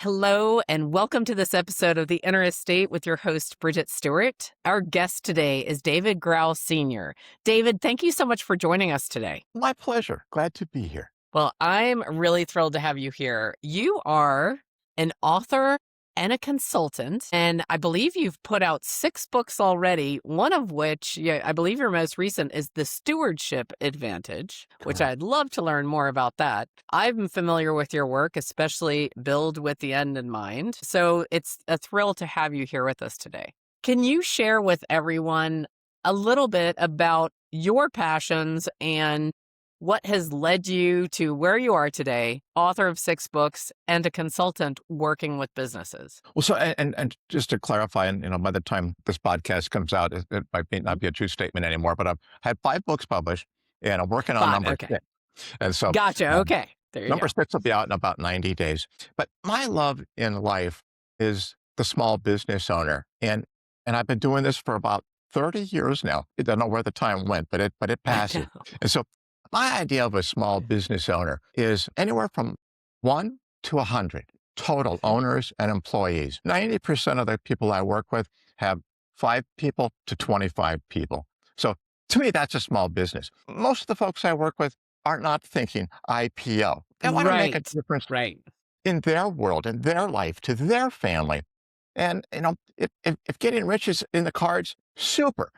Hello, and welcome to this episode of The Inner Estate with your host, Bridget Stewart. Our guest today is David Grau Sr. David, thank you so much for joining us today. My pleasure. Glad to be here. Well, I'm really thrilled to have you here. You are an author and a consultant, and I believe you've put out 6 books already, one of which, I believe your most recent is The Stewardship Advantage, which Correct. I'd love to learn more about that. I'm familiar with your work, especially Build with the End in Mind. So it's a thrill to have you here with us today. Can you share with everyone a little bit about your passions and what has led you to where you are today, author of 6 books and a consultant working with businesses? Well, so and just to clarify, and by the time this podcast comes out, it might not be a true statement anymore. But I've had 5 books published, and I'm working on 5, number okay. 6. And so Gotcha, um, okay. There you number go. 6 will be out in about 90 days. But my love in life is the small business owner, and I've been doing this for about 30 years now. I don't know where the time went, but it I passes. know. And so my idea of a small business owner is anywhere from 1 to 100 total owners and employees. 90% of the people I work with have 5 people to 25 people. So to me, that's a small business. Most of the folks I work with are not thinking IPO. They want to make a Right, difference right. in their world, in their life, to their family. And if getting rich is in the cards, super.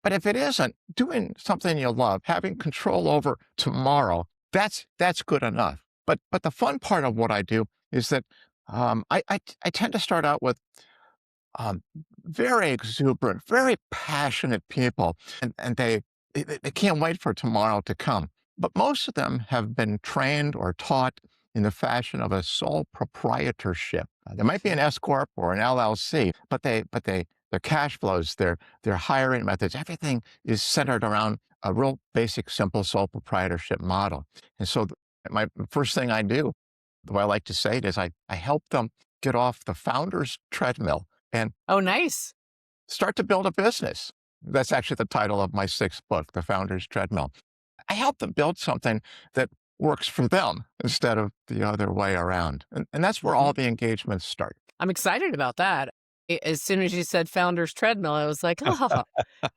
But if it isn't, doing something you love, having control over tomorrow, that's good enough. But the fun part of what I do is that I tend to start out with um, very exuberant, very passionate people, and they can't wait for tomorrow to come. But most of them have been trained or taught in the fashion of a sole proprietorship. There might be an S corp or an LLC, but their cash flows, their hiring methods, everything is centered around a real basic, simple sole proprietorship model. And so, my first thing I do, the way I like to say it is, I help them get off the founder's treadmill and Oh, nice. start to build a business. That's actually the title of my 6th book, The Founder's Treadmill. I help them build something that works for them instead of the other way around. And that's where all Mhm. the engagements start. I'm excited about that. As soon as you said founder's treadmill, I was like, "Oh,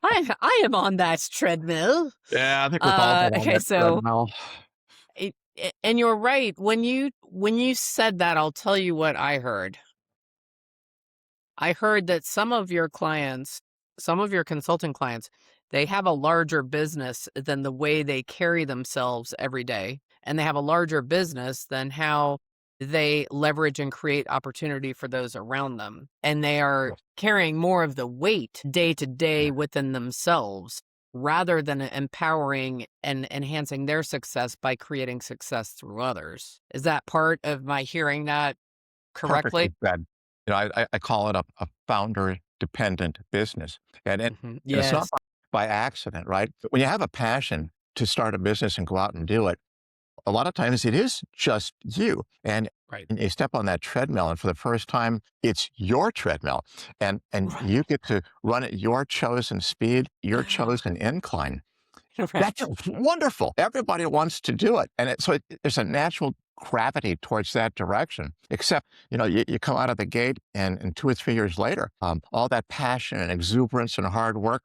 I am on that treadmill." Yeah, I think we've all been on Okay, that so treadmill. and you're right. When you said that, I'll tell you what I heard. I heard that some of your clients, some of your consulting clients, they have a larger business than the way they carry themselves every day. And they have a larger business than how they leverage and create opportunity for those around them. And they are Yes. carrying more of the weight day to day within themselves rather than empowering and enhancing their success by creating success through others. Is that part of my hearing that Perfectly correctly? said. I call it a founder-dependent business. And it's not Yes. by accident, right? But when you have a passion to start a business and go out and do it, a lot of times it is just you. And Right. you step on that treadmill, and for the first time, it's your treadmill. And Right. you get to run at your chosen speed, your chosen incline. Right. That's wonderful. Everybody wants to do it. There's a natural gravity towards that direction. Except, you come out of the gate, and 2 or 3 years later, all that passion and exuberance and hard work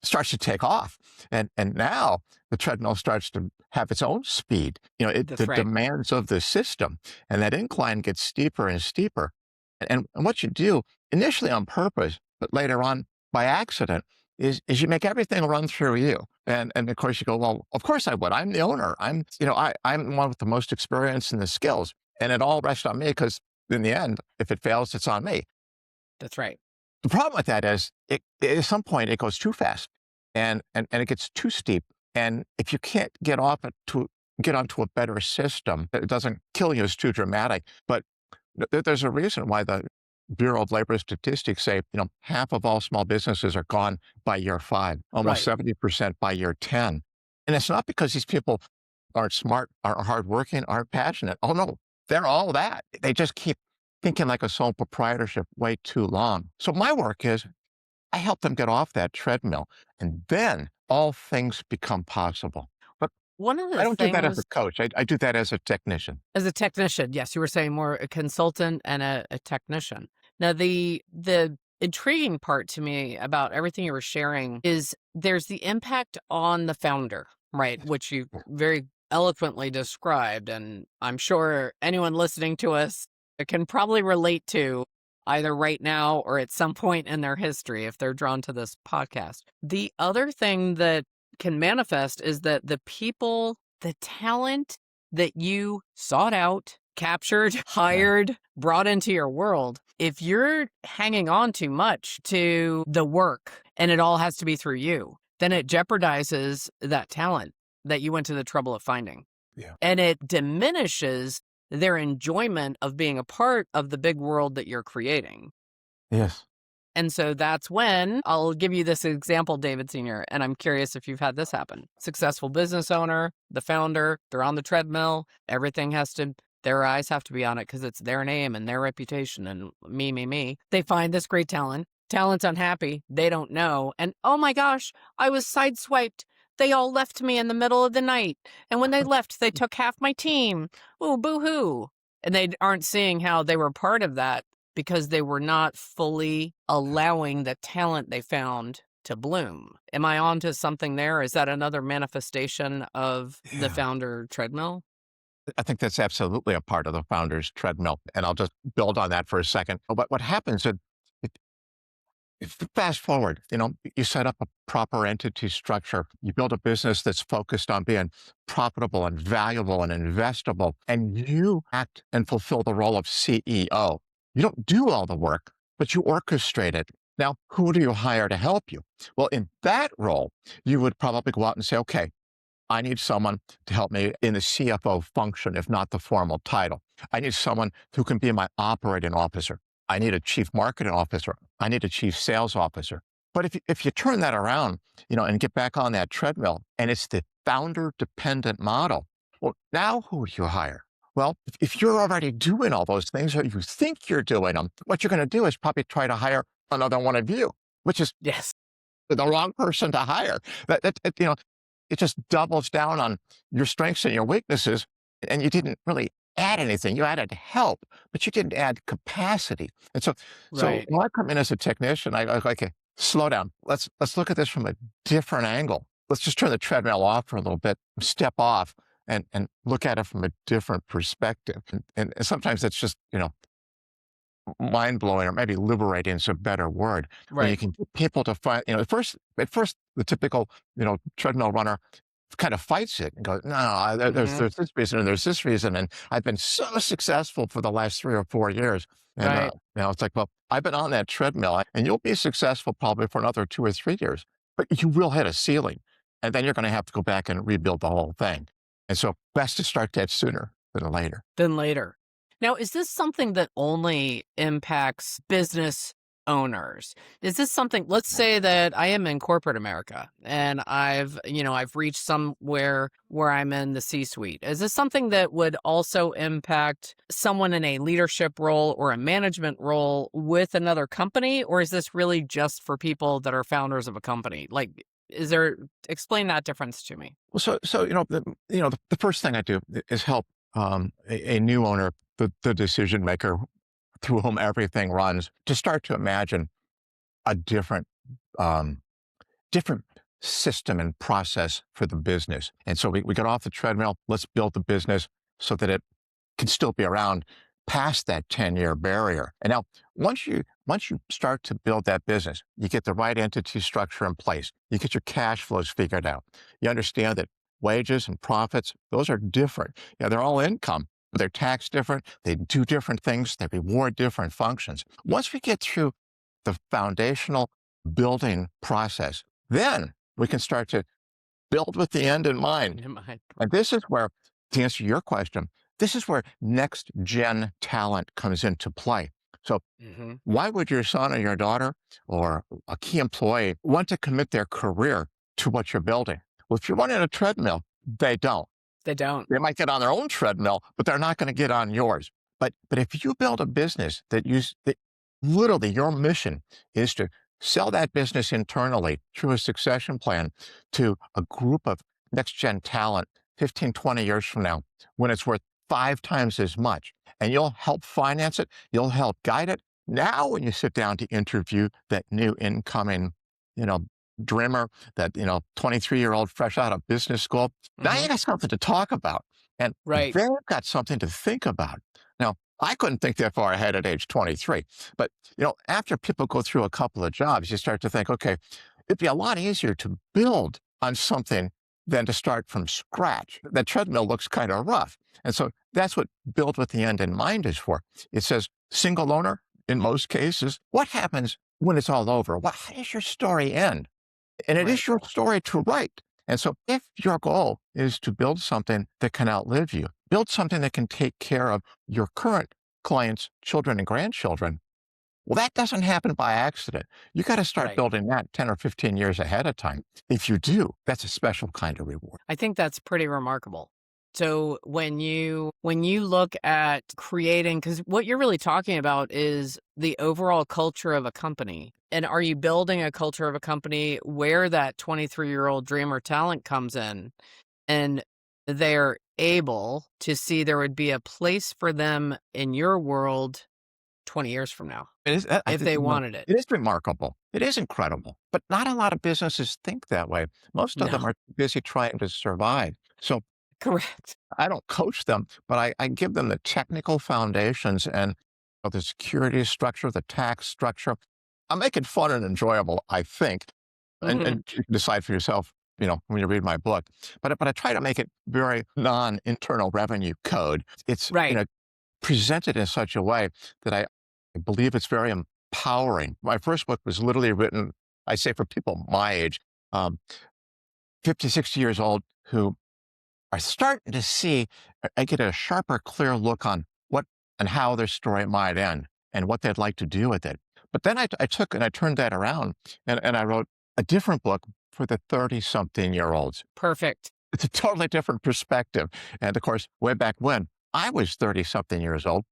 starts to take off. And now the treadmill starts to have its own speed. The That's right. demands of the system, and that incline gets steeper and steeper. And what you do initially on purpose, but later on by accident, is you make everything run through you. And of course you go, well, of course I would. I'm the owner. I'm the one with the most experience and the skills. And it all rests on me because in the end, if it fails, it's on me. That's right. The problem with that is at some point it goes too fast and it gets too steep. And if you can't get onto a better system, it doesn't kill you, it's too dramatic. But there's a reason why the Bureau of Labor Statistics say, half of all small businesses are gone by year 5, almost Right. 70% by year 10. And it's not because these people aren't smart, aren't hardworking, aren't passionate. Oh no, they're all that. They just keep thinking like a sole proprietorship way too long. So my work is I help them get off that treadmill, and then all things become possible. But one of I the don't do that as a things coach. I do that as a technician. as a technician, yes, you were saying more a consultant and a technician. Now, the intriguing part to me about everything you were sharing is there's the impact on the founder, right? Which you very eloquently described, and I'm sure anyone listening to us can probably relate to either right now or at some point in their history if they're drawn to this podcast. The other thing that can manifest is that the people, the talent that you sought out, captured, Yeah. hired, brought into your world, if you're hanging on too much to the work and it all has to be through you, then it jeopardizes that talent that you went to the trouble of finding. Yeah. And it diminishes their enjoyment of being a part of the big world that you're creating. Yes. And so that's when I'll give you this example, David Sr., and I'm curious if you've had this happen. Successful business owner, the founder, they're on the treadmill. Everything has to, their eyes have to be on it because it's their name and their reputation and me, me, me. They find this great talent. Talent's unhappy. They don't know. And oh my gosh, I was sideswiped. They all left me in the middle of the night. And when they left, they took half my team. Ooh, boo hoo. And they aren't seeing how they were part of that because they were not fully allowing the talent they found to bloom. Am I on to something there? Is that another manifestation of the Yeah. founder treadmill? I think that's absolutely a part of the founder's treadmill. And I'll just build on that for a second. But what happens if fast forward, you set up a proper entity structure, you build a business that's focused on being profitable and valuable and investable, and you act and fulfill the role of CEO. You don't do all the work, but you orchestrate it. Now, who do you hire to help you? Well, in that role, you would probably go out and say, okay, I need someone to help me in the CFO function, if not the formal title. I need someone who can be my operating officer. I need a chief marketing officer. I need a chief sales officer. But if you turn that around, and get back on that treadmill, and it's the founder dependent model, well, now who do you hire? Well, if you're already doing all those things or you think you're doing them, what you're going to do is probably try to hire another one of you, which is Yes. the wrong person to hire. It just doubles down on your strengths and your weaknesses, and you didn't really add anything. You added help, but you didn't add capacity. And so Right. when I come in as a technician, I like, okay, slow down. Let's look at this from a different angle. Let's just turn the treadmill off for a little bit, step off, and look at it from a different perspective. And sometimes it's just, mind blowing, or maybe liberating is a better word. When you Right. can get people to find, at first, the typical, treadmill runner kind of fights it and goes, no, Hmm. there's this reason and there's this reason. And I've been so successful for the last 3 or 4 years. And Right. it's like, well, I've been on that treadmill and you'll be successful probably for another 2 or 3 years, but you will hit a ceiling. And then you're going to have to go back and rebuild the whole thing. And so best to start that sooner than later. Then later. Now, is this something that only impacts business owners? Is this something, let's say that I am in corporate America and I've reached somewhere where I'm in the C-suite. Is this something that would also impact someone in a leadership role or a management role with another company? Or is this really just for people that are founders of a company? Like, explain that difference to me. Well, so the first thing I do is help a new owner, the decision maker through whom everything runs, to start to imagine a um, different system and process for the business. And so we get off the treadmill. Let's build the business so that it can still be around past that 10-year barrier. And now, once you start to build that business, you get the right entity structure in place. You get your cash flows figured out. You understand that wages and profits, those are different. Yeah, they're all income, but they're taxed different. They do different things. They reward different functions. Once we get through the foundational building process, then we can start to build with the end in mind. In my- And this is where, to answer your question, this is where next gen talent comes into play. So Mhm. why would your son or your daughter or a key employee want to commit their career to what you're building? Well, if you're running a treadmill, they don't. They don't. They might get on their own treadmill, but they're not going to get on yours. But if you build a business that literally your mission is to sell that business internally through a succession plan to a group of next gen talent 15, 20 years from now when it's worth 5 times as much. And you'll help finance it, you'll help guide it. Now, when you sit down to interview that new incoming, you know, dreamer, that, 23-year-old fresh out of business school, now Hmm. you got something to talk about. And Right. they've got something to think about. Now, I couldn't think that far ahead at age 23. But, after people go through a couple of jobs, you start to think, okay, it'd be a lot easier to build on something than to start from scratch. That treadmill looks kind of rough. And so that's what build with the end in mind is for. It says single owner in most cases. What happens when it's all over? How does your story end? And it Right. is your story to write. And so if your goal is to build something that can outlive you, build something that can take care of your current clients, children, and grandchildren, well, that doesn't happen by accident. You got to start Right. building that 10 or 15 years ahead of time. If you do, that's a special kind of reward. I think that's pretty remarkable. So when you look at creating, because what you're really talking about is the overall culture of a company. And are you building a culture of a company where that 23-year-old dreamer talent comes in and they're able to see there would be a place for them in your world 20 years from now It is, I if think, they wanted it? it is remarkable. It is incredible. But not a lot of businesses think that way. Most of No, them are busy trying to survive. So correct. I don't coach them, but I give them the technical foundations and the security structure, the tax structure. I make it fun and enjoyable, I think, and, Hmm. and you can decide for yourself, when you read my book. But I try to make it very non-internal revenue code. It's, Right. presented in such a way that I believe it's very empowering. My first book was literally written, I say, for people my age, um, 50, 60 years old, who are starting to see, I get a sharper, clear look on what and how their story might end and what they'd like to do with it. But then I took and I turned that around and I wrote a different book for the 30-something-year-olds. Perfect. It's a totally different perspective. And of course, way back when I was 30-something years old,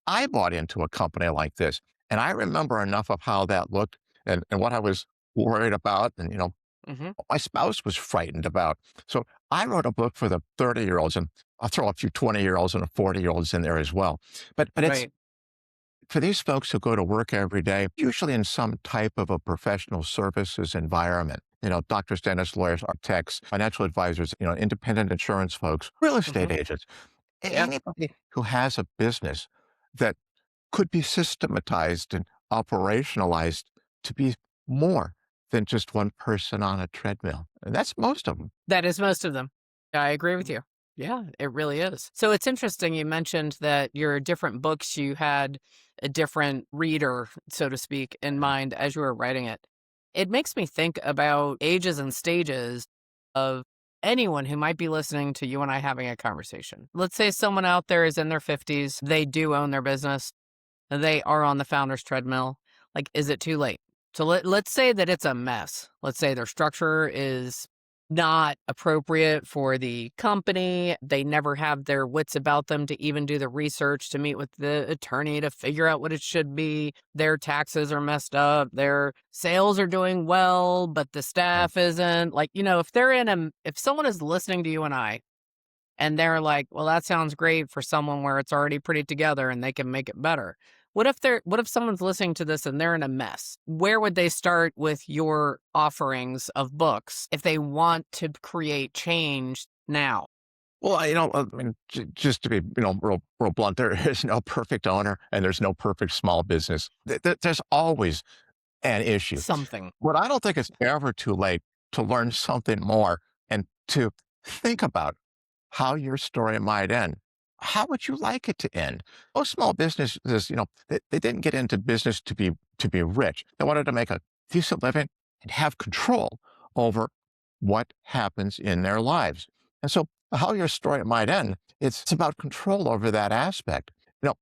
I bought into a company like this. And I remember enough of how that looked and what I was worried about and, Hmm. my spouse was frightened about. So I wrote a book for the 30-year-olds, and I'll throw a few 20-year-olds and 40-year-olds in there as well. But it's Right. for these folks who go to work every day, usually in some type of a professional services environment. Doctors, dentists, lawyers, architects, financial advisors, independent insurance folks, real estate Hmm. agents, Yep. anybody who has a business that could be systematized and operationalized to be more than just one person on a treadmill. And that's most of them. That is most of them. I agree with you. Yeah, it really is. So it's interesting you mentioned that your different books, you had a different reader, so to speak, in mind as you were writing it. It makes me think about ages and stages of anyone who might be listening to you and I having a conversation. Let's say someone out there is in their 50s, they do own their business, they are on the founder's treadmill. Like, is it too late? So let's say that it's a mess. Let's say their structure is not appropriate for the company. They never have their wits about them to even do the research to meet with the attorney to figure out what it should be. Their taxes are messed up. Their sales are doing well, but the Right. staff isn't. Like, if someone is listening to you and I, and they're like, well, that sounds great for someone where it's already pretty together and they can make it better. What if someone's listening to this and they're in a mess? Where would they start with your offerings of books if they want to create change now? Well, I mean, just to be, real blunt, there is no perfect owner and there's no perfect small business. There's always an issue. Something. But I don't think it's ever too late to learn something more and to think about how your story might end. How would you like it to end? Most small businesses, they didn't get into business to be rich. They wanted to make a decent living and have control over what happens in their lives. And so how your story might end, it's about control over that aspect. You know,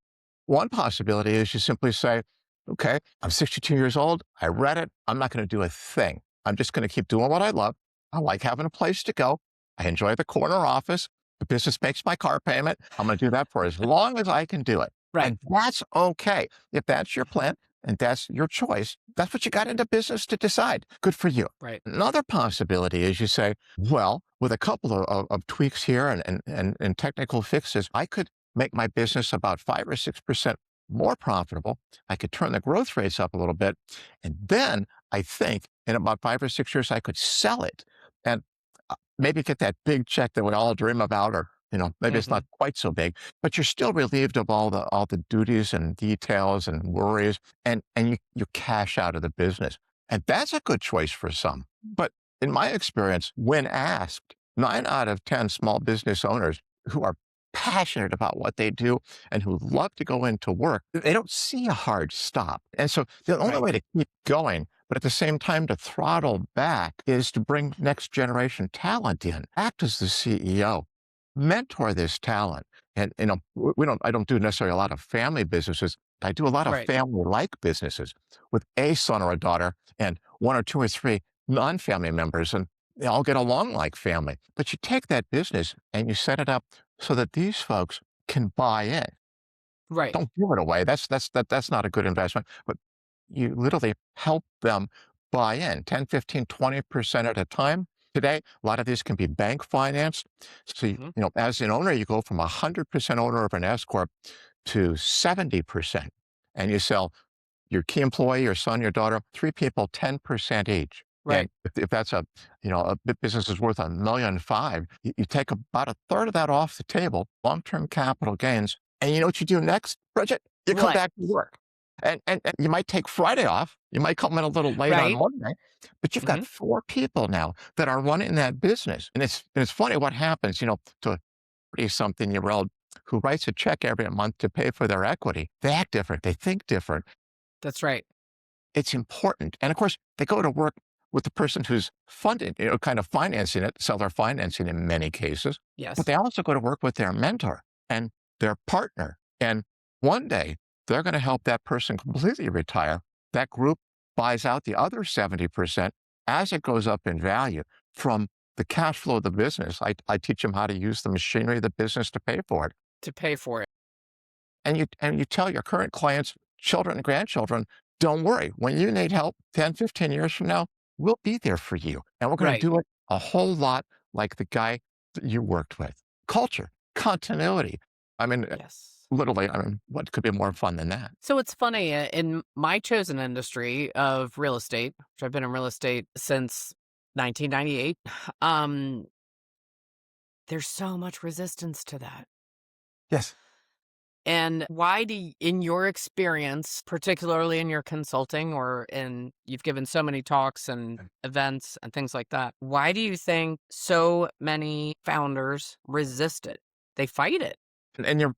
one possibility is you simply say, okay, I'm 62 years old. I read it. I'm not going to do a thing. I'm just going to keep doing what I love. I like having a place to go. I enjoy the corner office. The business makes my car payment. I'm going to do that for as long as I can do it. Right. And that's okay. If that's your plan, and that's your choice. That's what you got into business to decide. Good for you. Right. Another possibility is you say, well, with a couple of tweaks here and technical fixes, I could make my business about 5 or 6% more profitable. I could turn the growth rates up a little bit. And then I think in about 5 or 6 years, I could sell it and maybe get that big check that we all dream about, or, maybe it's Hmm. not quite so big, but you're still relieved of all the duties and details and worries, and you cash out of the business. And that's a good choice for some. But in my experience, when asked, 9 out of 10 small business owners who are passionate about what they do and who love to go into work, they don't see a hard stop. And so the only Right. way to keep going, but at the same time to throttle back, is to bring next generation talent in. Act as the CEO, mentor this talent. And I don't do necessarily a lot of family businesses. I do a lot of Right. family-like businesses with a son or a daughter and 1 or 2 or 3 non-family members, and they all get along like family. But you take that business and you set it up so that these folks can buy in. Right. Don't give it away. That's not a good investment. But you literally help them buy in 10, 15, 20% at a time. Today, a lot of these can be bank financed. So, Hmm. as an owner, you go from 100% owner of an S Corp to 70%. And you sell your key employee, your son, your daughter, 3 people, 10% each. Right. And if that's a business is worth $1.5 million, you take about a third of that off the table, long-term capital gains. And you know what you do next, Bridget? You come What? back to work. And you might take Friday off. You might come in a little late on Right. Monday, but you've Hmm. got 4 people now that are running that business. And it's funny what happens, to a 30-something-year-old who writes a check every month to pay for their equity. They act different. They think different. That's right. It's important. And of course, they go to work with the person who's funding, kind of financing it, seller financing in many cases. But Yes. they also go to work with their mentor and their partner. And one day they're going to help that person completely retire. That group buys out the other 70% as it goes up in value from the cash flow of the business. I teach them how to use the machinery of the business to pay for it. To pay for it. And you tell your current clients, children and grandchildren, don't worry. When you need help 10, 15 years from now, we'll be there for you. And we're going to Right. do it a whole lot like the guy that you worked with. Culture, continuity. I mean, Yes. literally, what could be more fun than that? So it's funny, in my chosen industry of real estate, which I've been in real estate since 1998, um, there's so much resistance to that. Yes. And why in your experience, particularly in your consulting you've given so many talks and events and things like that, why do you think so many founders resist it? They fight it.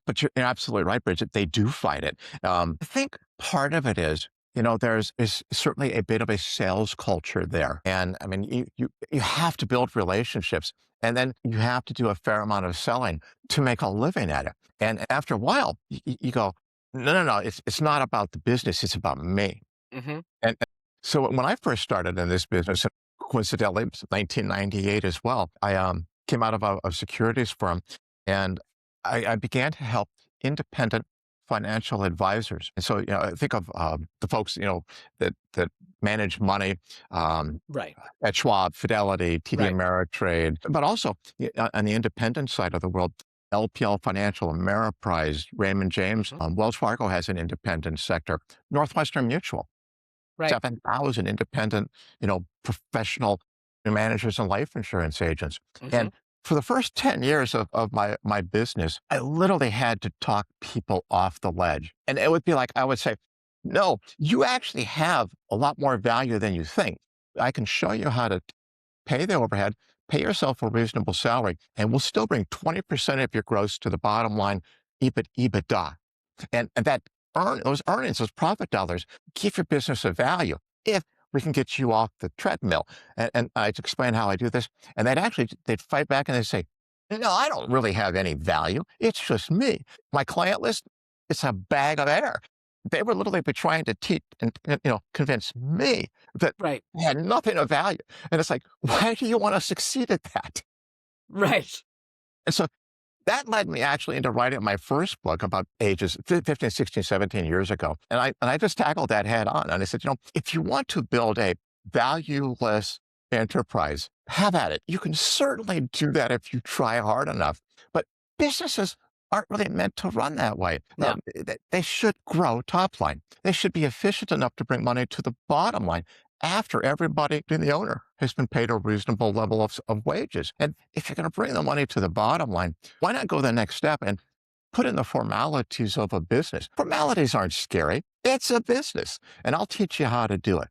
But you're absolutely right, Bridget. They do fight it. I think part of it is, is certainly a bit of a sales culture there. And I mean, you have to build relationships, and then you have to do a fair amount of selling to make a living at it. And after a while, you go, no, no, no, it's not about the business, it's about me. Hmm. And so when I first started in this business, coincidentally, it was 1998 as well, I came out of a securities firm, and I began to help independent financial advisors. And so, think of the folks, that manage money Right. at Schwab, Fidelity, TD Right. Ameritrade, but also on the independent side of the world, LPL Financial, Ameriprise, Raymond James, Mhm. Wells Fargo has an independent sector, Northwestern Mutual, Right. 7,000 independent, professional managers and life insurance agents. Hmm. And for the first 10 years of my business, I literally had to talk people off the ledge. And it would be like, I would say, no, you actually have a lot more value than you think. I can show you how to pay the overhead, pay yourself a reasonable salary, and we'll still bring 20% of your gross to the bottom line, EBITDA. And those earnings, those profit dollars, give your business a value if we can get you off the treadmill. And I'd explain how I do this. And they'd fight back and they'd say, no, I don't really have any value. It's just me. My client list, it's a bag of air. They were literally trying to teach and, convince me that Right. they had nothing of value. And it's like, why do you want to succeed at that? Right. And so that led me actually into writing my first book about ages 15, 16, 17 years ago. And I just tackled that head on. And I said, if you want to build a valueless enterprise, have at it. You can certainly do that if you try hard enough. But businesses aren't really meant to run that way. No, They should grow top line. They should be efficient enough to bring money to the bottom line after everybody, the owner, has been paid a reasonable level of wages. And if you're going to bring the money to the bottom line, why not go the next step and put in the formalities of a business? Formalities aren't scary. It's a business, and I'll teach you how to do it.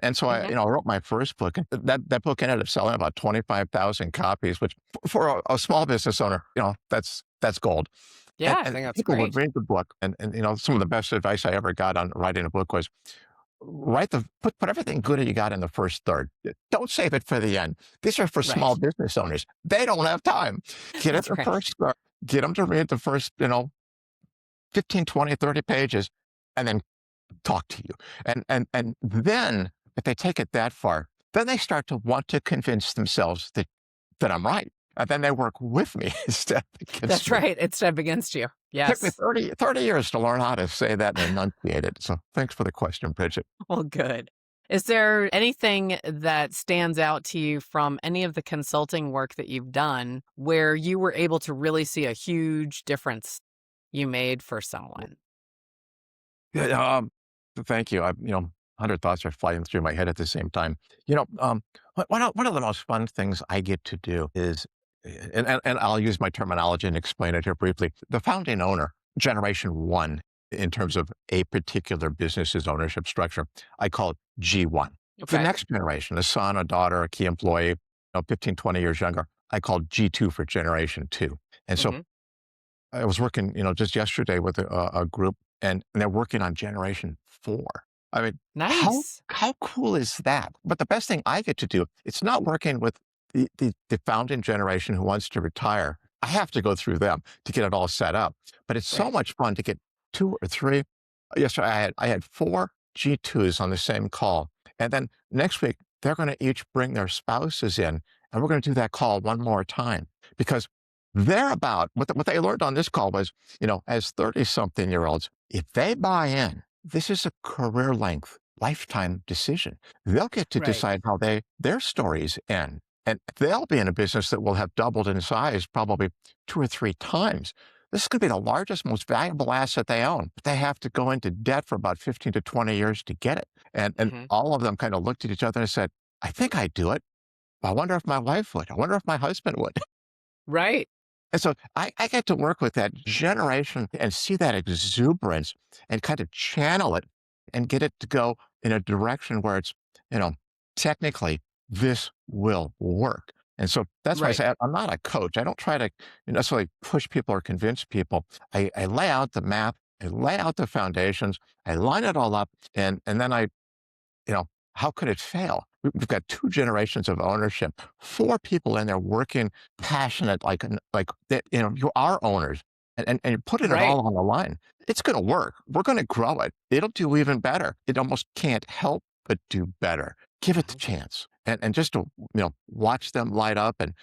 And so I, hmm wrote my first book, and that book ended up selling about 25,000 copies, which for a small business owner, that's gold. yeah, And, I and think that's people would great. read the book, and some of the best advice I ever got on writing a book was put everything good you got in the first third. Don't save it for the end. These are for small Right. business owners. They don't have time. Get it That's the right. first third. Get them to read the first, 15, 20, 30 pages, and then talk to you. And then if they take it that far, then they start to want to convince themselves that I'm right. And then they work with me instead of against That's me. right. It's up against you. Took me Yes. 30 years to learn how to say that and enunciate it. So thanks for the question, Bridget. Well, good. Is there anything that stands out to you from any of the consulting work that you've done where you were able to really see a huge difference you made for someone? Yeah, thank you. 100 thoughts are flying through my head at the same time. One of the most fun things I get to do is, and I'll use my terminology and explain it here briefly. The founding owner, generation one, in terms of a particular business's ownership structure, I call it G1. The Okay. next generation, a son, a daughter, a key employee, 15, 20 years younger, I call G2 for generation two. And so hmm I was working, just yesterday with a group, and they're working on generation four. I mean, how Nice. how cool is that? But the best thing I get to do, it's not working with the founding generation who wants to retire. I have to go through them to get it all set up. But it's so Right. much fun to get two or three. Yesterday, I had four G2s on the same call, and then next week they're going to each bring their spouses in, and we're going to do that call one more time because they're about what they learned on this call was, as 30-something-year-olds, if they buy in, this is a career length, lifetime decision. They'll get to Right. decide how their stories end. And they'll be in a business that will have doubled in size probably two or three times. This could be the largest, most valuable asset they own. But they have to go into debt for about 15 to 20 years to get it. And hmm all of them kind of looked at each other and said, I think I'd do it. I wonder if my wife would. I wonder if my husband would. Right. And so I get to work with that generation and see that exuberance and kind of channel it and get it to go in a direction where it's, you know, technically this will work. And so that's why I Right. say I'm not a coach. I don't try to necessarily push people or convince people. I lay out the map, I lay out the foundations, I line it all up, and then you know, how could it fail? We've got two generations of ownership, four people in there working passionate, like that, you are owners and you're putting it Right. all on the line. It's going to work. We're going to grow it. It'll do even better. It almost can't help but do better. Give it the Mhm. chance and just to, watch them light up and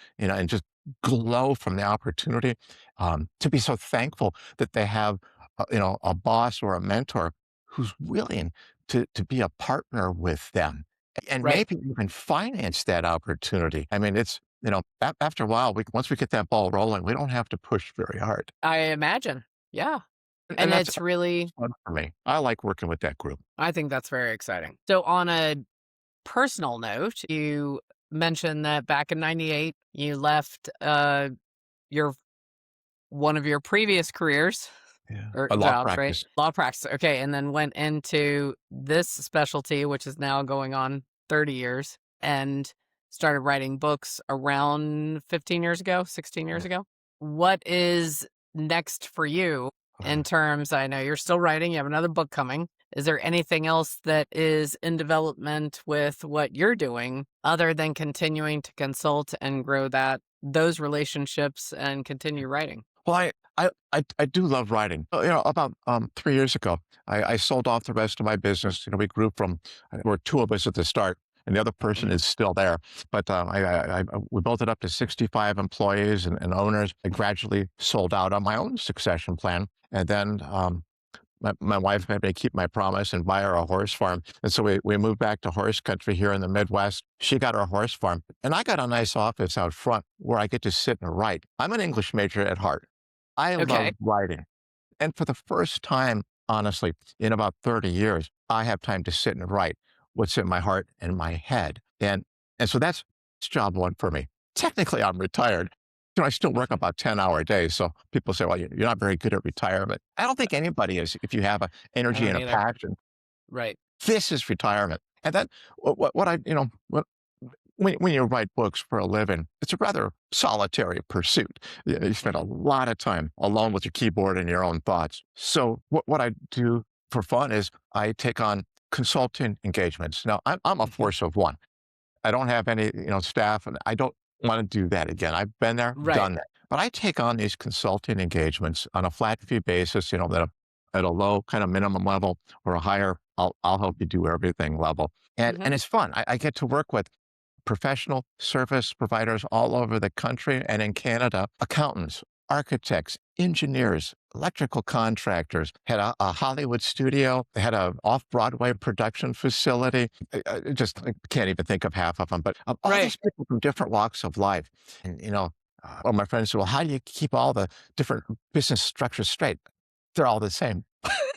just glow from the opportunity, to be so thankful that they have, a boss or a mentor who's willing to be a partner with them and Right. maybe even finance that opportunity. I mean, it's, after a while, once we get that ball rolling, we don't have to push very hard. I imagine. Yeah. And And that's it's really, fun for me. I like working with that group. I think that's very exciting. So, on a personal note, you mentioned that back in 98, you left your one of your previous careers Yeah. or A law jobs, right? practice. Law practice. Okay. And then went into this specialty, which is now going on 30 years, and started writing books around 15 years ago, 16 years Yeah. ago. What is next for you in terms? I know you're still writing, you have another book coming. Is there anything else that is in development with what you're doing other than continuing to consult and grow those relationships and continue writing? Well, I do love writing. About 3 years ago, I sold off the rest of my business. We grew from, there were two of us at the start. and the other person is still there. But we built it up to 65 employees and owners. I gradually sold out on my own succession plan. And then my wife had me keep my promise and buy her a horse farm. And so we moved back to horse country here in the Midwest. She got her horse farm. And I got a nice office out front where I get to sit and write. I'm an English major at heart. I Okay. love writing. And for the first time, honestly, in about 30 years, I have time to sit and write what's in my heart and my head. And so that's job one for me. Technically, I'm retired. I still work about 10-hour days. So people say, well, you're not very good at retirement. I don't think anybody is if you have an I energy don't and a either. passion. Right. This is retirement. And then what I, when you write books for a living, it's a rather solitary pursuit. You spend a lot of time alone with your keyboard and your own thoughts. So what I do for fun is I take on consulting engagements. Now I'm a Mhm. force of one. I don't have any, staff, and I don't want to do that again. I've been there, Right. done that. But I take on these consulting engagements on a flat fee basis, at a low kind of minimum level or a higher, I'll help you do everything level. And Mhm. it's fun. I get to work with professional service providers all over the country and in Canada, accountants, architects, engineers, electrical contractors, had a Hollywood studio, they had a off-Broadway production facility. I can't even think of half of them, but all Right. these people from different walks of life. And, well, my friends say, well, how do you keep all the different business structures straight? They're all the same.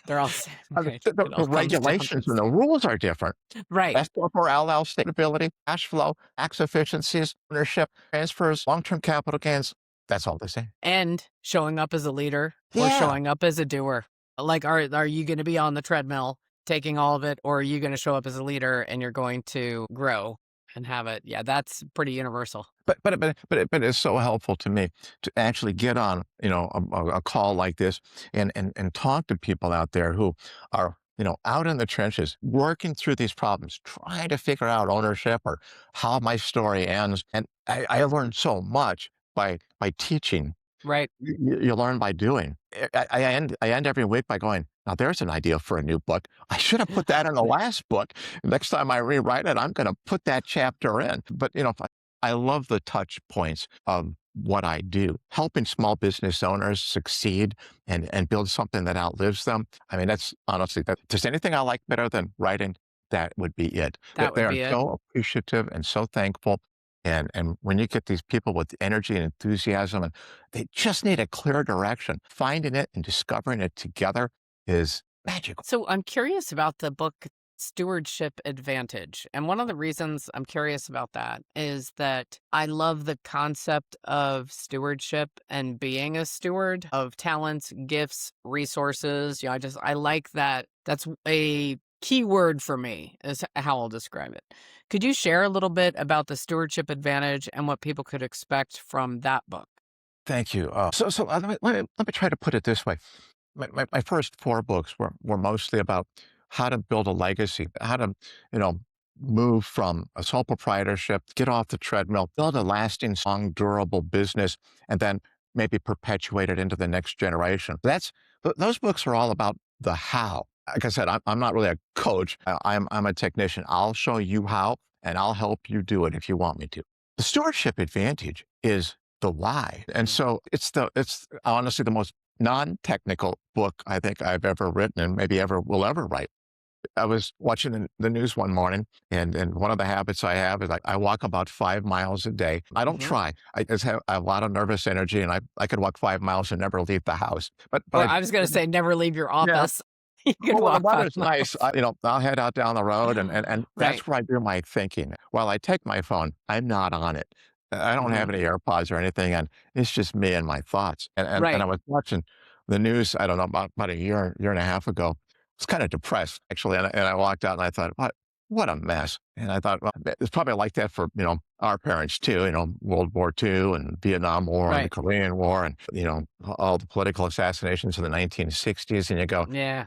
They're all the same, I mean, right? the, the It the all comes down to regulations the and the same. rules are different. Right. S corp or LL, stability, cash flow, tax efficiencies, ownership, transfers, long-term capital gains. That's all the same. And showing up as a leader or Yeah. showing up as a doer. Like, are you gonna be on the treadmill taking all of it, or are you gonna show up as a leader and you're going to grow and have it? Yeah, that's pretty universal. But it's so helpful to me to actually get on, a call like this and talk to people out there who are, out in the trenches, working through these problems, trying to figure out ownership or how my story ends. And I learned so much by teaching. Right. You learn by doing. I end every week by going, now there's an idea for a new book. I should have put that in the last book. Next time I rewrite it, I'm going to put that chapter in. But I love the touch points of what I do, helping small business owners succeed and build something that outlives them. I mean, that's honestly, that, if there's anything I like better than writing, that would be it. That They would are be it. so appreciative and so thankful. And when you get these people with energy and enthusiasm, and they just need a clear direction, finding it and discovering it together is magical. So I'm curious about the book Stewardship Advantage. And one of the reasons I'm curious about that is that I love the concept of stewardship and being a steward of talents, gifts, resources. I like that. That's a key word for me, is how I'll describe it. Could you share a little bit about the Stewardship Advantage and what people could expect from that book? Thank you. Let me try to put it this way. My first four books were mostly about how to build a legacy, how to, you know, move from a sole proprietorship, get off the treadmill, build a lasting, strong, durable business, and then maybe perpetuate it into the next generation. Those books are all about the how. Like I said, I'm not really a coach. I'm a technician. I'll show you how, and I'll help you do it if you want me to. The stewardship advantage is the why, and Mm. so it's honestly the most non-technical book I think I've ever written and maybe ever will ever write. I was watching the news one morning, and one of the habits I have is I walk about 5 miles a day. I don't Mhm. try. I just have a lot of nervous energy, and I could walk 5 miles and never leave the house. But Or I was going to say, never leave your yeah. office. You could Well, when the walk five weather's nice, miles. I'll head out down the road, and Right. that's where I do my thinking. While I take my phone, I'm not on it. I don't have Mhm. any AirPods or anything, and it's just me and my thoughts. And I Right. was watching the news, I don't know, about a year and a half ago. I was kind of depressed, actually, and I walked out and I thought, what a mess. And I thought, well, it's probably like that for, our parents too, World War II and Vietnam War and the Right. Korean War and, all the political assassinations in the 1960s. And you go, Yeah.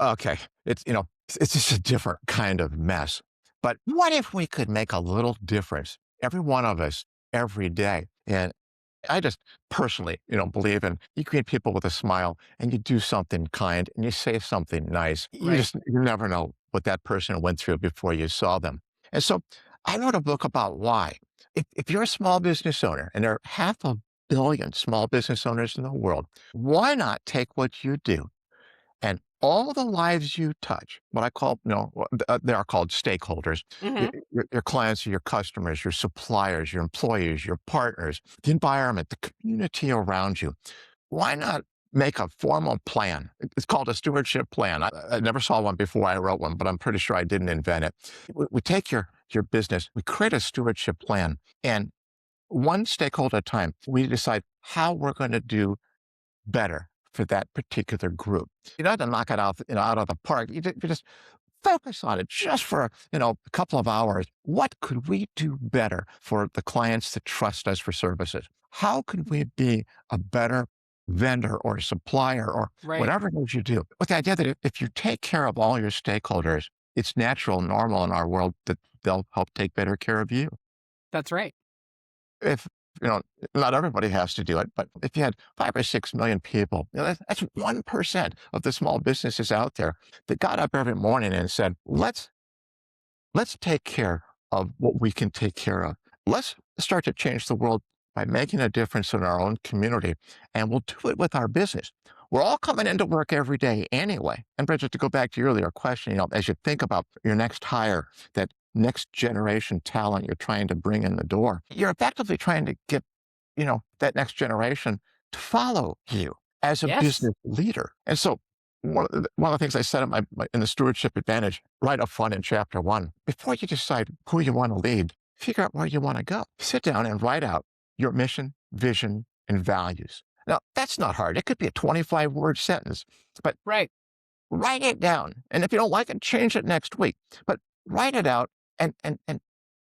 okay, it's just a different kind of mess. But what if we could make a little difference, every one of us, every day? And I just personally, believe in you create people with a smile and you do something kind and you say something nice. Right. You never know what that person went through before you saw them. And so I wrote a book about why. If you're a small business owner, and there are 500 million small business owners in the world, why not take what you do and all the lives you touch, what I call, they are called stakeholders, Hmm. your clients, your customers, your suppliers, your employees, your partners, the environment, the community around you. Why not make a formal plan? It's called a stewardship plan. I never saw one before I wrote one, but I'm pretty sure I didn't invent it. We take your business, we create a stewardship plan, and one stakeholder at a time, we decide how we're going to do better for that particular group. You don't have to knock it out, out of the park. You just focus on it just for, a couple of hours. What could we do better for the clients that trust us for services? How could we be a better vendor or supplier or Right. whatever it is you do? With the idea that if you take care of all your stakeholders, it's natural, normal in our world that they'll help take better care of you. That's right. If, you know, not everybody has to do it, but if you had 5 or 6 million people, that's 1% of the small businesses out there that got up every morning and said, let's take care of what we can take care of. Let's start to change the world by making a difference in our own community. And we'll do it with our business. We're all coming into work every day anyway. And Bridget, to go back to your earlier question, as you think about your next hire, that next generation talent you're trying to bring in the door, you're effectively trying to get, that next generation to follow you as a Yes. business leader. And so one of the things I said in the Stewardship Advantage right up front in chapter 1, before you decide who you want to lead, figure out where you want to go. Sit down and write out your mission, vision, and values. Now, that's not hard. It could be a 25-word sentence, but Right. write it down. And if you don't like it, change it next week. But write it out and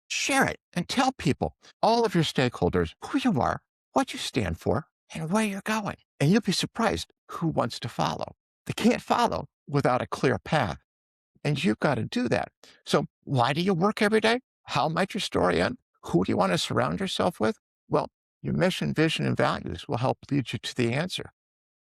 share it and tell people, all of your stakeholders, who you are, what you stand for, and where you're going. And you'll be surprised who wants to follow. They can't follow without a clear path. And you've got to do that. So why do you work every day? How might your story end? Who do you want to surround yourself with? Well, your mission, vision, and values will help lead you to the answer.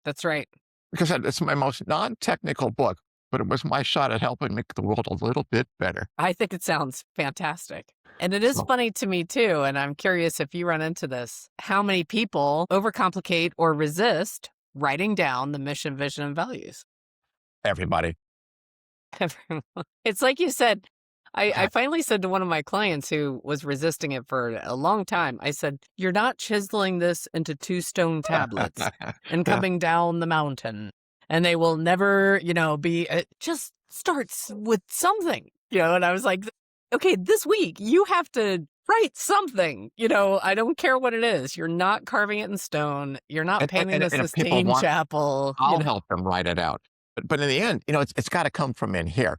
That's right. Because it's my most non-technical book, but it was my shot at helping make the world a little bit better. I think it sounds fantastic. And it is So funny to me too. And I'm curious if you run into this, how many people overcomplicate or resist writing down the mission, vision, and values? everybody, Everyone. It's like you said, I uh, finally said to one of my clients who was resisting it for a long time, I said, "You're not chiseling this into 2 stone tablets and yeah, coming down the mountain, and they will never, be, it just starts with something." And I was like, "Okay, this week you have to write something. I don't care what it is. You're not carving it in stone. You're not painting the and if people Sistine want, Chapel. I'll help them write it out. But in the end, it's got to come from in here.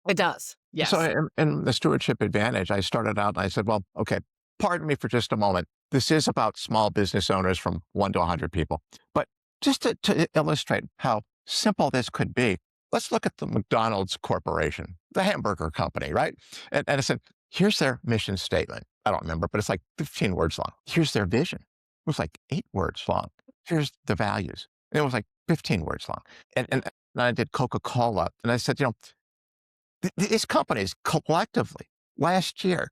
It does. So Yes. in the Stewardship Advantage, I started out and I said, well, okay, pardon me for just a moment. This is about small business owners from 1 to 100 people. But just to illustrate how simple this could be, let's look at the McDonald's Corporation, the hamburger company, right? And I said, here's their mission statement. I don't remember, but it's like 15 words long. Here's their vision. It was like 8 words long. Here's the values. And it was like 15 words long. And I did Coca-Cola. And I said, these companies collectively last year,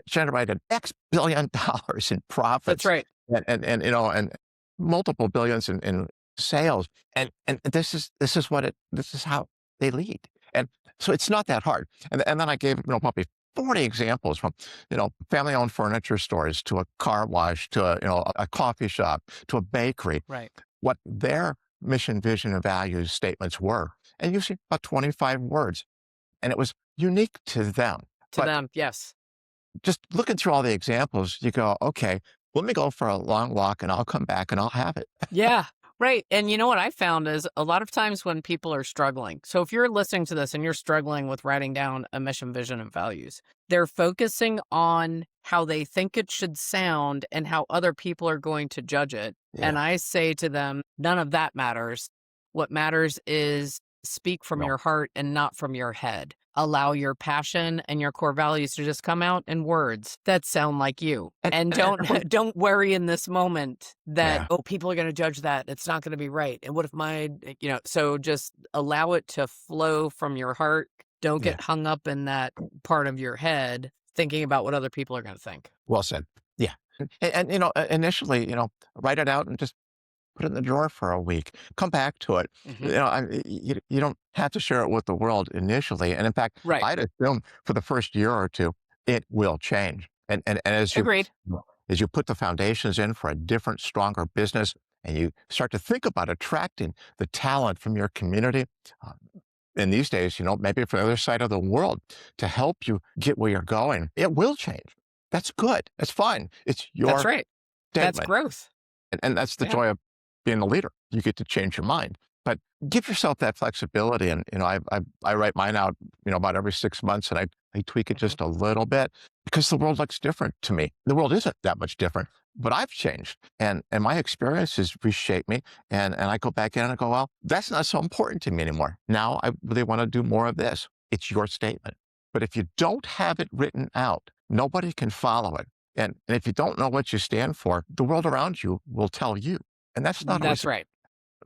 generated X billion dollars in That's profits right. and multiple billions in sales. And this is how they lead. And so it's not that hard. And then I gave, probably 40 examples from, family owned furniture stores to a car wash to a coffee shop to a bakery, Right. what their mission, vision, and values statements were. And usually about 25 words, and it was unique to them. To But them, yes. just looking through all the examples, you go, okay, let me go for a long walk and I'll come back and I'll have it. Yeah, right. And you know what I found is a lot of times when people are struggling. So if you're listening to this and you're struggling with writing down a mission, vision, and values, they're focusing on how they think it should sound and how other people are going to judge it. And Yeah. I say to them, none of that matters. What matters is speak from No. your heart and not from your head. Allow your passion and your core values to just come out in words that sound like you. And don't And don't worry in this moment that, yeah. oh, people are going to judge that. It's not going to be right. And what if so just allow it to flow from your heart. Don't Yeah. get hung up in that part of your head thinking about what other people are going to think. Well said. Yeah. And, initially, write it out and just put it in the drawer for a week. Come back to it. Hmm. You don't have to share it with the world initially. And in fact, Right. I'd assume for the first year or two, it will change. And Agreed. as you put the foundations in for a different, stronger business, and you start to think about attracting the talent from your community, uh, in these days, maybe from the other side of the world to help you get where you're going, it will change. That's good. That's fine. It's That's your right. That's statement. growth. And that's the Yeah. joy of being a leader. You get to change your mind. But give yourself that flexibility. And, I write mine out, about every 6 months, and I tweak it Mhm. just a little bit because the world looks different to me. The world isn't that much different, but I've changed. And my experiences reshape me. And I go back in and I go, well, that's not so important to me anymore. Now I really want to do more of this. It's your statement. But if you don't have it written out, nobody can follow it. And if you don't know what you stand for, the world around you will tell you. And that's not always That's right.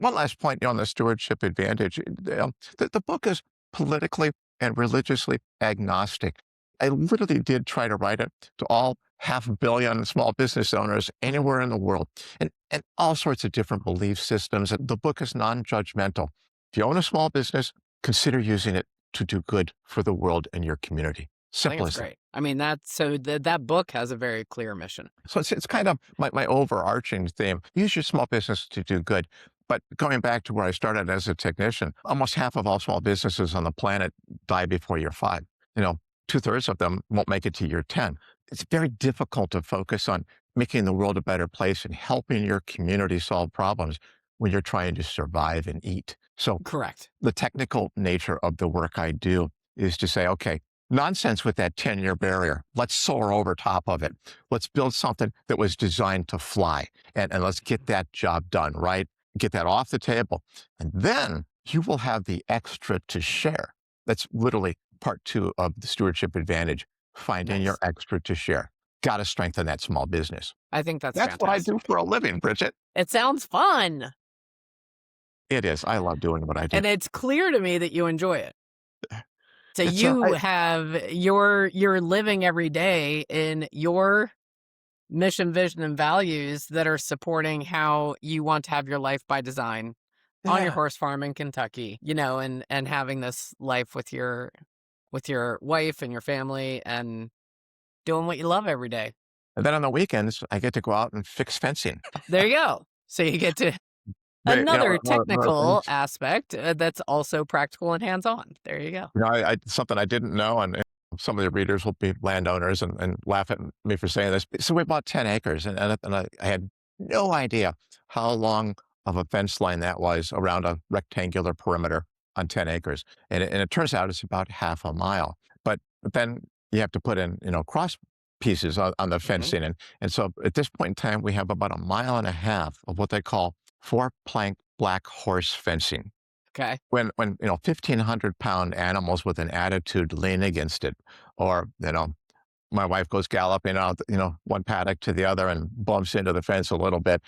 one last point, on the Stewardship Advantage. The book is politically and religiously agnostic. I literally did try to write it to all 500,000,000 small business owners anywhere in the world and all sorts of different belief systems. And the book is non-judgmental. If you own a small business, consider using it to do good for the world and your community. I think Simple it's as that. great. I mean, that book has a very clear mission. So it's kind of my overarching theme. Use your small business to do good. But going back to where I started as a technician, almost half of all small businesses on the planet die before year 5. You know, 2/3 of them won't make it to year 10. It's very difficult to focus on making the world a better place and helping your community solve problems when you're trying to survive and eat. So Correct. the technical nature of the work I do is to say, okay, nonsense with that 10-year barrier. Let's soar over top of it. Let's build something that was designed to fly and let's get that job done, right? Get that off the table. And then you will have the extra to share. That's literally part 2 of the Stewardship Advantage, finding your Nice. extra to share. Got to strengthen that small business. I think that's That's what I do fantastic. for a living, Bridget. It sounds fun. It is. I love doing what I do. And it's clear to me that you enjoy it. So It's you have you're living every day in your mission, vision, and values that are supporting how you want to have your life by design on your yeah. horse farm in Kentucky, and having this life with your wife and your family and doing what you love every day. And then on the weekends, I get to go out and fix fencing. There you go. So you get to another One of the technical things, aspect that's also practical and hands-on. There you go. something I didn't know, and some of the readers will be landowners and laugh at me for saying this. So we bought 10 acres, and I had no idea how long of a fence line that was around a rectangular perimeter on 10 acres. And it turns out it's about half a mile. But then you have to put in, cross pieces on the Mhm. fencing. And so at this point in time, we have about a mile and a half of what they call 4-plank black horse fencing. Okay. When 1,500-pound animals with an attitude lean against it, or, my wife goes galloping out, one paddock to the other and bumps into the fence a little bit.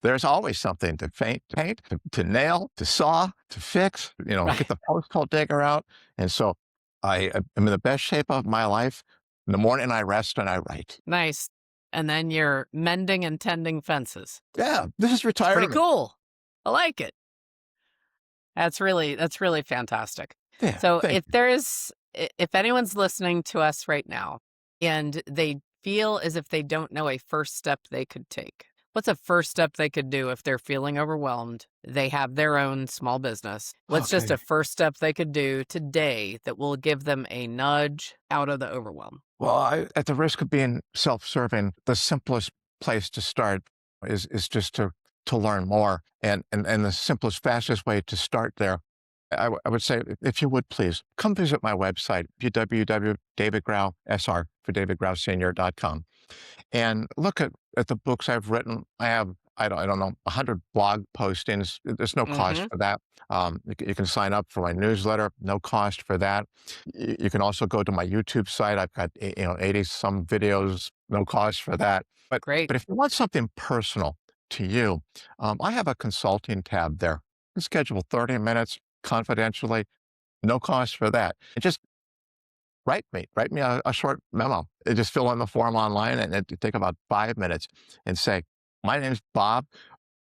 There's always something to paint, to nail, to saw, to fix, get Right. the post hole digger out. And so am in the best shape of my life. In the morning, I rest and I write. Nice. And then you're mending and tending fences. Yeah, this is It's pretty retirement. cool. I like it. That's really fantastic. Yeah, So thank you. if anyone's listening to us right now and they feel as if they don't know a first step they could take, what's a first step they could do if they're feeling overwhelmed? They have their own small business. What's just Okay. a first step they could do today that will give them a nudge out of the overwhelm? Well, at the risk of being self-serving, the simplest place to start is just to learn more, and the simplest, fastest way to start there, I would say, if you would please come visit my website, www.davidgrausr for davidgrausenior.com, and look at the books I've written. I have, I don't know, 100 blog postings. There's no cost Mhm. for that. You can sign up for my newsletter, no cost for that. You can also go to my YouTube site. I've got 80 some videos, no cost for that. But Great. but if you want something personal to you, I have a consulting tab there. You can schedule 30 minutes confidentially. No cost for that. And just write me a short memo. Just fill in the form online, and it take about 5 minutes, and say, "My name's Bob.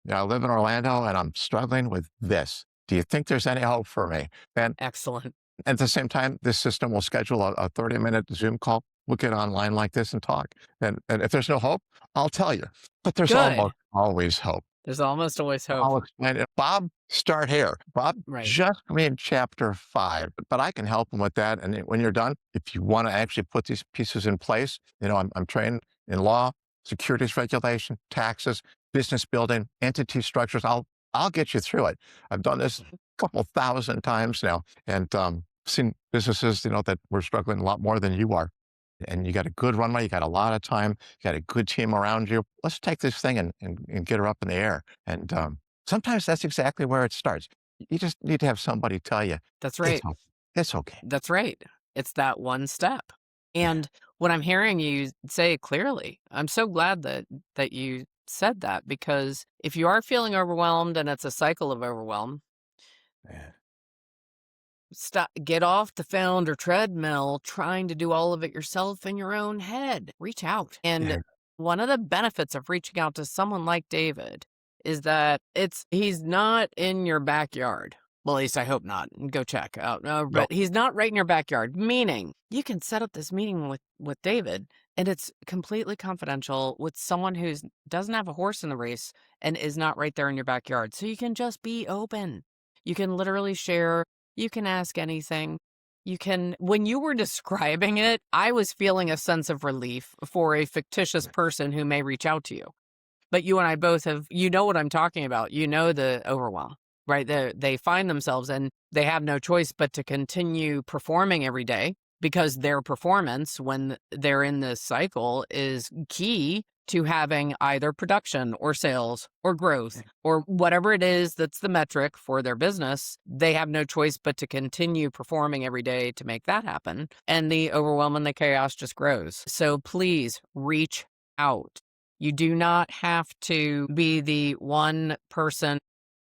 I live in Orlando, and I'm struggling with this. Do you think there's any hope for me?" And Excellent. at the same time, this system will schedule a 30-minute Zoom call. We'll get online like this and talk. And if there's no hope, I'll tell you. But there's Good. almost always hope. There's almost always hope. I'll explain it. Bob, start here. Bob, Right. just read chapter 5, but I can help him with that. And when you're done, if you want to actually put these pieces in place, I'm trained in law, securities regulation, taxes, business building, entity structures. I'll get you through it. I've done this a couple thousand times now, and seen businesses, that were struggling a lot more than you are. And you got a good runway, you got a lot of time, you got a good team around you. Let's take this thing and get her up in the air. And sometimes that's exactly where it starts. You just need to have somebody tell you, That's right. it's okay. That's right. It's that one step. Yeah. And what I'm hearing you say clearly, I'm so glad that you said that, because if you are feeling overwhelmed and it's a cycle of overwhelm, Yeah. get off the founder treadmill trying to do all of it yourself in your own head. Reach out. And Yeah. one of the benefits of reaching out to someone like David is that he's not in your backyard. Well, at least I hope not. Go check out. No, But he's not right in your backyard, meaning you can set up this meeting with David, and it's completely confidential with someone who doesn't have a horse in the race and is not right there in your backyard. So you can just be open. You can literally share. You can ask anything. When you were describing it, I was feeling a sense of relief for a fictitious person who may reach out to you. But you and I both you know what I'm talking about. You know the overwhelm, right? They find themselves and they have no choice but to continue performing every day, because their performance when they're in this cycle is key to having either production or sales or growth or whatever it is that's the metric for their business. They have no choice but to continue performing every day to make that happen. And the overwhelm and the chaos just grows. So please reach out. You do not have to be the one person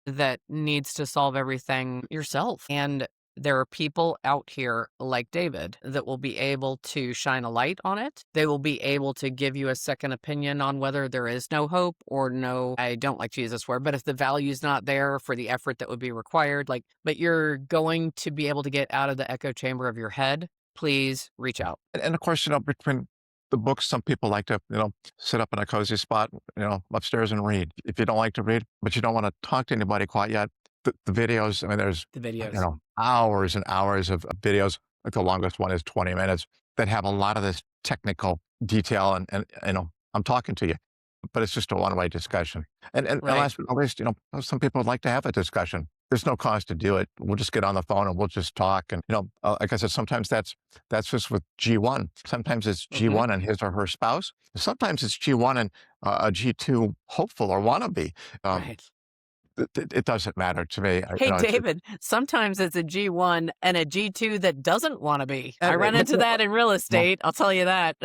that needs to solve everything yourself. And there are people out here like David that will be able to shine a light on it. They will be able to give you a second opinion on whether there is no hope or no, I don't like to use this word, but if the value's not there for the effort that would be required, but you're going to be able to get out of the echo chamber of your head. Please reach out. And of course, between the books, some people like to, sit up in a cozy spot, upstairs and read. If you don't like to read, but you don't want to talk to anybody quite yet, the videos, there's, The videos. hours and hours of videos. Like the longest one is 20 minutes that have a lot of this technical detail. And I'm talking to you, but it's just a one-way discussion. And Right. last but not least, some people would like to have a discussion. There's no cost to do it. We'll just get on the phone and we'll just talk. And, like I said, sometimes that's just with G1. Sometimes it's G1 and his or her spouse. Sometimes it's G1 and a G2 hopeful or wannabe. Right. It doesn't matter to me. Hey, David, sometimes it's a G1 and a G2 that doesn't want to be. I run into that in real estate. I'll tell you that.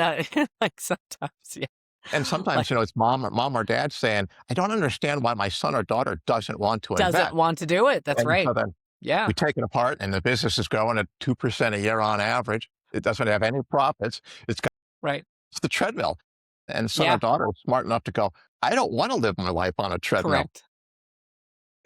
Sometimes, yeah. And sometimes, it's mom or dad saying, I don't understand why my son or daughter doesn't want to invest. Doesn't want to do it. That's And right. so then Yeah. we take it apart and the business is growing at 2% a year on average. It doesn't have any profits. It's the treadmill. And son Yeah. or daughter is smart enough to go, I don't want to live my life on a treadmill. Correct.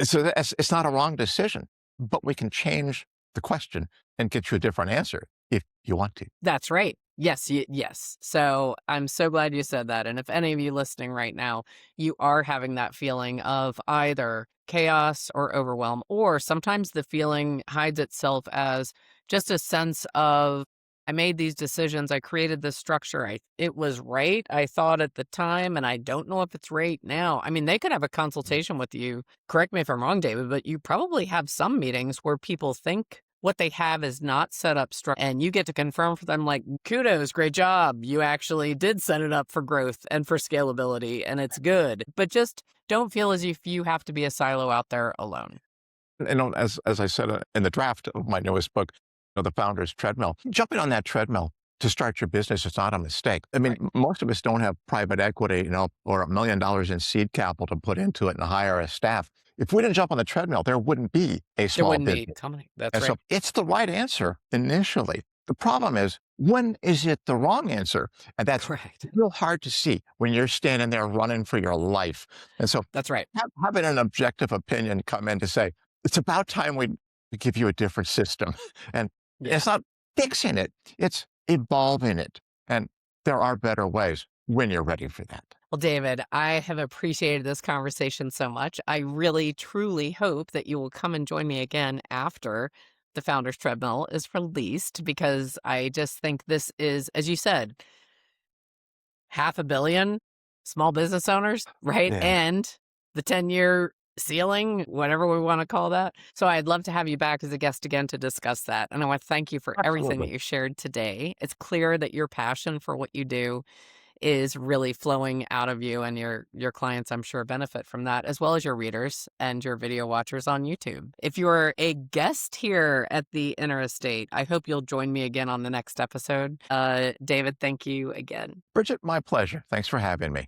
So it's not a wrong decision, but we can change the question and get you a different answer if you want to. That's right. Yes. Yes. So I'm so glad you said that. And if any of you listening right now, you are having that feeling of either chaos or overwhelm, or sometimes the feeling hides itself as just a sense of, I made these decisions. I created this structure. It was right. I thought at the time, and I don't know if it's right now. I mean, they could have a consultation with you. Correct me if I'm wrong, David, but you probably have some meetings where people think what they have is not set up structure, and you get to confirm for them, like, kudos, great job. You actually did set it up for growth and for scalability, and it's good. But just don't feel as if you have to be a silo out there alone. As I said in the draft of my newest book, The Founder's Treadmill, jumping on that treadmill to start your business is not a mistake. I mean, Right. most of us don't have private equity, or $1 million in seed capital to put into it and hire a staff. If we didn't jump on the treadmill, there wouldn't be a There small wouldn't be business. company. That's And so right. it's the right answer initially. The problem is, when is it the wrong answer? And that's Correct. real hard to see when you're standing there running for your life. And so That's right. having an objective opinion come in to say, it's about time we give you a different system. And Yeah. it's not fixing it, it's evolving it. And there are better ways when you're ready for that. Well, David, I have appreciated this conversation so much. I really, truly hope that you will come and join me again after the Founder's Treadmill is released, because I just think this is, as you said, 500 million small business owners, right? Yeah, And the 10-year ceiling, whatever we want to call that. So I'd love to have you back as a guest again to discuss that. And I want to thank you for everything that absolutely. you shared today. It's clear that your passion for what you do is really flowing out of you, and your clients, I'm sure, benefit from that, as well as your readers and your video watchers on YouTube. If you're a guest here at the Inner Estate, I hope you'll join me again on the next episode. David, thank you again. Bridget, my pleasure. Thanks for having me.